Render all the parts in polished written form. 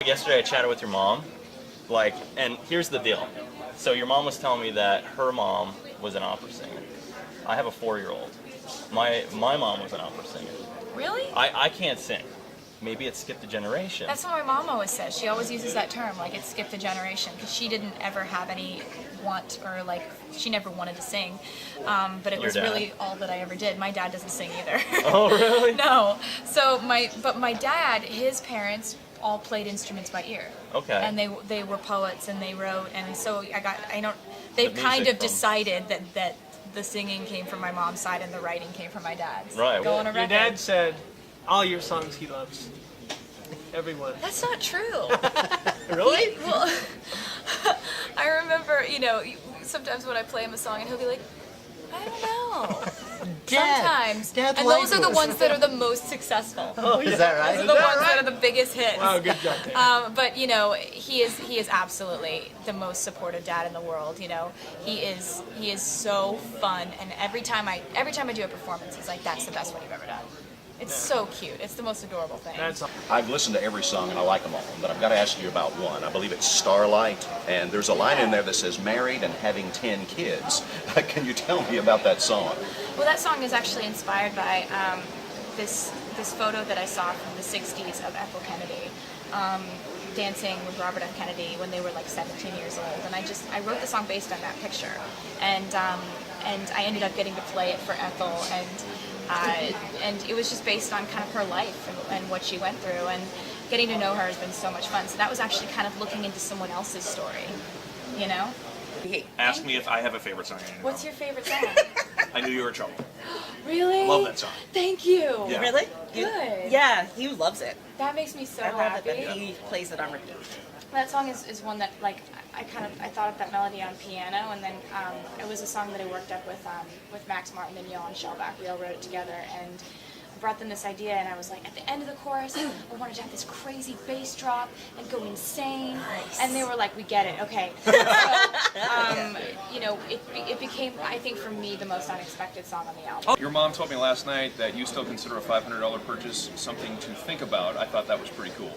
Yesterday I chatted with your mom, and here's the deal. So your mom was telling me that her mom was an opera singer. I have a 4-year-old. My mom was an opera singer. Really? I can't sing. Maybe it skipped a generation. That's what my mom always says. She always uses that term, like it skipped a generation, because she didn't ever have any want or she never wanted to sing. But it was really all that I ever did. My dad doesn't sing either. Oh, really? No. So my dad, his parents all played instruments by ear. Okay. And they were poets and they wrote, and so they've kind of decided that the singing came from my mom's side and the writing came from my dad's. Right. Go on a Your record. dad said all your songs he loves. Everyone. That's not true. Really? Well, I remember, sometimes when I play him a song and he'll be like, I don't know. Sometimes. Dad's And those are the ones that are the most successful. Oh, yeah. Is that right? Those are the ones that are the biggest hits. Wow, good job, Dad. But he is absolutely the most supportive dad in the world. He is so fun, and every time I do a performance, he's like, "That's the best one you've ever done." It's so cute. It's the most adorable thing. That's all. I've listened to every song and I like them all, but I've got to ask you about one. I believe it's Starlight, and there's a line in there that says married and having 10 kids. Can you tell me about that song? Well, that song is actually inspired by this photo that I saw from the 60s of Ethel Kennedy dancing with Robert F. Kennedy when they were 17 years old, and I wrote the song based on that picture, and I ended up getting to play it for Ethel, and it was just based on kind of her life and what she went through, and getting to know her has been so much fun. So that was actually kind of looking into someone else's story, Ask me if I have a favorite song. What's your favorite song? I Knew You Were Trouble. Really? Love that song. Thank you. Yeah. Really? Good. Yeah, he loves it. That makes me so I love happy. it that he plays it on repeat. That song is one that I thought of that melody on piano, and then it was a song that I worked up with Max Martin and Johan Shellback. We all wrote it together, and I brought them this idea, and I was like, at the end of the chorus, I wanted to have this crazy bass drop and go insane, and they were like, we get it, okay. So, it became, I think, for me, the most unexpected song on the album. Your mom told me last night that you still consider a $500 purchase something to think about. I thought that was pretty cool.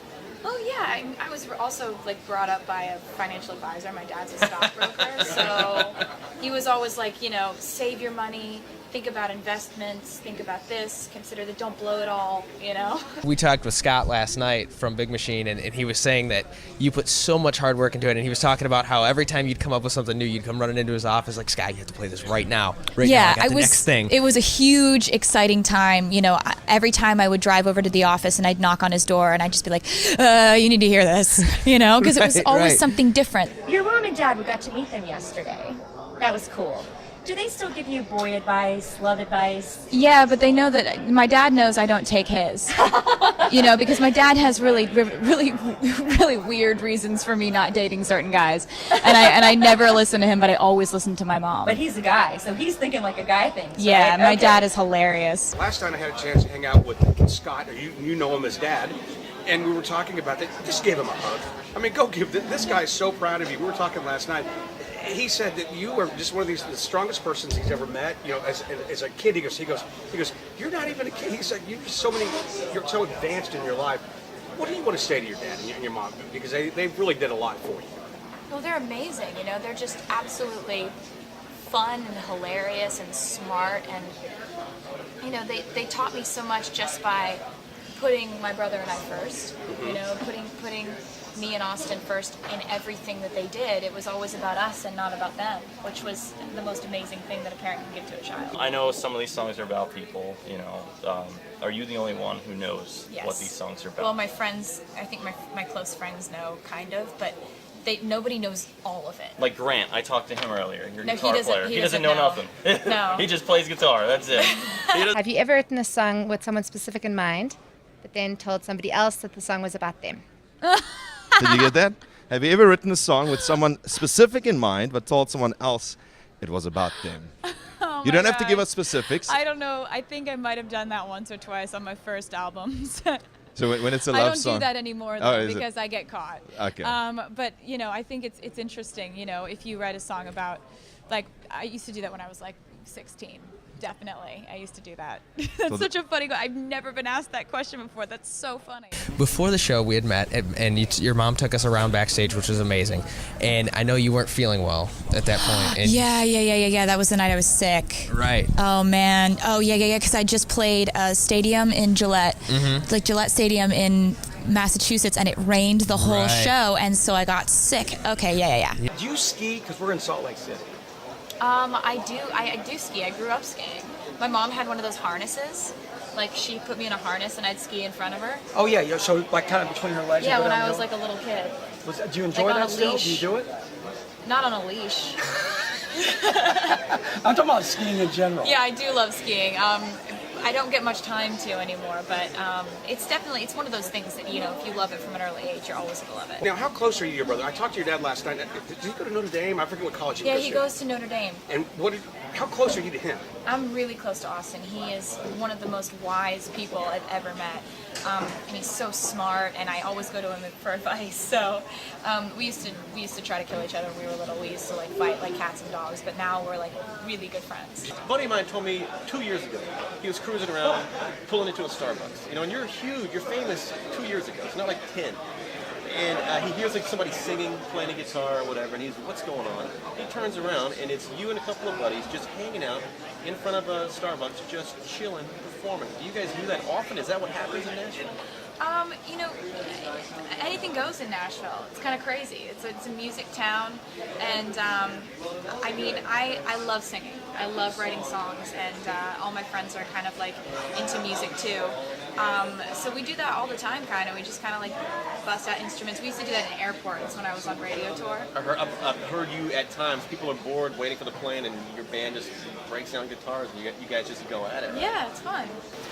Oh yeah, I was also brought up by a financial advisor. My dad's a stockbroker, so he was always like, save your money, think about investments, think about this, consider that, don't blow it all, We talked with Scott last night from Big Machine, and he was saying that you put so much hard work into it, and he was talking about how every time you'd come up with something new, you'd come running into his office like, Scott, you have to play this right now. Now, I got the next thing. It was a huge, exciting time. Every time I would drive over to the office and I'd knock on his door and I'd just be like, you need to hear this, because it was always something different. Your mom and dad, we got to meet them yesterday. That was cool. Do they still give you boy advice, love advice? Yeah, but they know that my dad knows I don't take his, because my dad has really, really, really weird reasons for me not dating certain guys, and I never listen to him, but I always listen to my mom. But he's a guy, so he's thinking like a guy thinks. Yeah, right? my dad is hilarious. Last time I had a chance to hang out with Scott, or you know him as Dad, and we were talking about that. Just give him a hug. I mean, go give this guy is so proud of you. We were talking last night. He said that you were just one of the strongest persons he's ever met. As a kid, he goes, you're not even a kid. He's like, you're so advanced in your life. What do you want to say to your dad and your mom? Because they really did a lot for you. Well, they're amazing, they're just absolutely fun and hilarious and smart, and they taught me so much just by putting my brother and I first, putting me and Austin first in everything that they did. It was always about us and not about them, which was the most amazing thing that a parent can give to a child. I know some of these songs are about people, are you the only one who knows what these songs are about? Well, my friends, I think my close friends know, kind of, but nobody knows all of it. Like Grant, I talked to him earlier, your No, guitar player. He doesn't know nothing. No. He just plays guitar, that's it. Have you ever written a song with someone specific in mind, but then told somebody else that the song was about them? Did you get that? Have you ever written a song with someone specific in mind, but told someone else it was about them? You don't have to give us specifics. I don't know. I think I might have done that once or twice on my first albums. So when it's a love song. I don't do that anymore though, because I get caught. Okay. But I think it's interesting. If you write a song about, I used to do that when I was 16. Definitely. I used to do that. That's such a funny I've never been asked that question before. That's so funny. Before the show, we had met, and your mom took us around backstage, which was amazing. And I know you weren't feeling well at that point. And Yeah. That was the night I was sick. Right. Oh, man. Oh, yeah. Because I just played a stadium in Gillette, like Gillette Stadium in Massachusetts, and it rained the whole show, and so I got sick. Okay, yeah. Do you ski? Because we're in Salt Lake City. I do ski. I grew up skiing. My mom had one of those harnesses. Like, she put me in a harness and I'd ski in front of her. Oh yeah. So like kind of between her legs. Yeah, and go when down I the was hill? like a little kid. Do you enjoy like on that a still? leash. Do you do it? Not on a leash. I'm talking about skiing in general. Yeah, I do love skiing. I don't get much time to anymore, but it's one of those things that, you know, if you love it from an early age, you're always going to love it. Now, how close are you to your brother? I talked to your dad last night. Did he go to Notre Dame? I forget what college he Yeah, goes he to. goes to Notre Dame. And how close are you to him? I'm really close to Austin. He is one of the most wise people I've ever met. And he's so smart, and I always go to him for advice. So we used to try to kill each other when we were little. We used to like fight like cats and dogs, but now we're like really good friends. A buddy of mine told me 2 years ago, he was cruising around, pulling into a Starbucks. You know, and you're huge, you're famous 2 years ago. It's not like 10. And he hears like somebody singing, playing a guitar or whatever, and he's, what's going on? He turns around, and it's you and a couple of buddies just hanging out in front of a Starbucks, just chilling, performing. Do you guys do that often? Is that what happens in Nashville? You know, anything goes in Nashville. It's kind of crazy. It's a music town, and I mean, I love singing. I love writing songs, and all my friends are kind of like into music too. So we do that all the time, kind of. We just kind of like bust out instruments. We used to do that in airports when I was on radio tour. I've heard you at times, people are bored waiting for the plane, and your band just breaks down guitars, and you guys just go at it, right? Yeah, it's fun.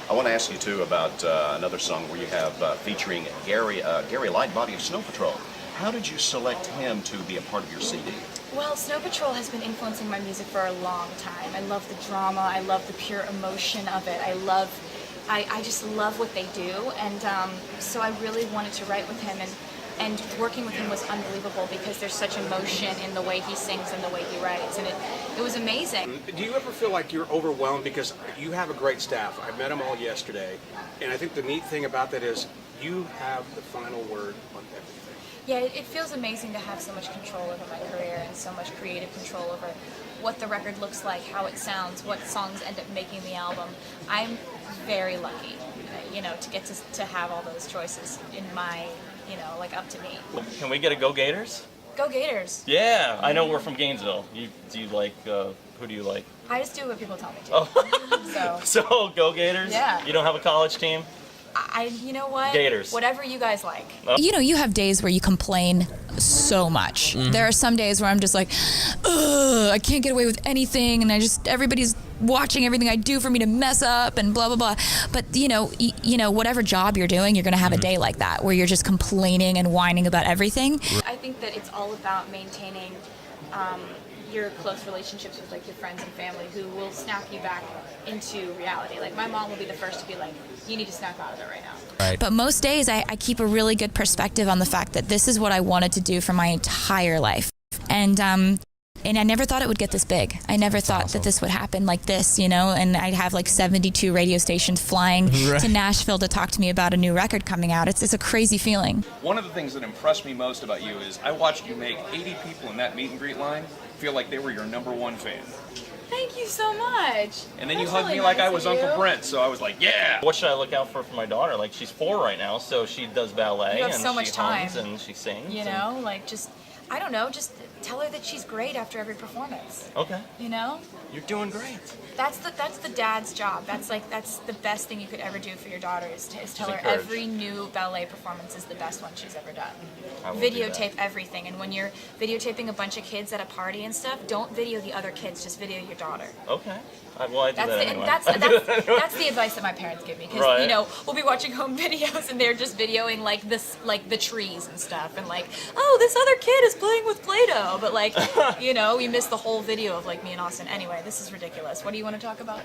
I want to ask you too about another song where you have featuring Gary Lightbody of Snow Patrol. How did you select him to be a part of your CD? Well, Snow Patrol has been influencing my music for a long time. I love the drama. I love the pure emotion of it. I just love what they do, and so I really wanted to write with him, and working with him was unbelievable because there's such emotion in the way he sings and the way he writes, and it was amazing. Do you ever feel like you're overwhelmed? Because you have a great staff. I met them all yesterday, and I think the neat thing about that is you have the final word on everything. Yeah, it feels amazing to have so much control over my career and so much creative control over what the record looks like, how it sounds, what songs end up making the album. I'm very lucky, you know, to get to have all those choices in my, you know, like up to me. Can we get a Go Gators? Go Gators! Yeah, I know we're from Gainesville. Do you like, who do you like? I just do what people tell me to. Oh. So Go Gators? Yeah. You don't have a college team? You know what? Gators. Whatever you guys like. You know, you have days where you complain so much. There are some days where I'm just like, ugh, I can't get away with anything, and everybody's watching everything I do for me to mess up and blah blah blah. But you know, whatever job you're doing, you're gonna have a day like that where you're just complaining and whining about everything. I think that it's all about maintaining your close relationships with like your friends and family who will snap you back into reality. Like my mom will be the first to be like, you need to snap out of it right now. Right. But most days I keep a really good perspective on the fact that this is what I wanted to do for my entire life. And I never thought it would get this big. I never thought that this would happen like this, you know, and I'd have like 72 radio stations flying to Nashville to talk to me about a new record coming out. It's a crazy feeling. One of the things that impressed me most about you is I watched you make 80 people in that meet and greet line feel like they were your #1 fan. Thank you so much. And then you That's hugged really me like nice I was of you. Uncle Brent, so I was like, yeah! What should I look out for my daughter? Like, she's 4 right now, so she does ballet You have and so she much time. hums and she sings. You know, like just, I don't know, just tell her that she's great after every performance. Okay. You know? You're doing great. That's the dad's job. That's the best thing you could ever do for your daughter is tell her encourage. every new ballet performance is the best one she's ever done. I will do Videotape everything, and when you're videotaping a bunch of kids at a party and stuff, don't video the other kids, just video your daughter. Okay. Well, I do that anyway. That's the advice that my parents give me, because Right. you know, we'll be watching home videos and they're just videoing like this, like the trees and stuff, and like, oh, this other kid is playing with Play-Doh, but like, you know, you miss the whole video of like me and Austin. Anyway, this is ridiculous. What do you want to talk about?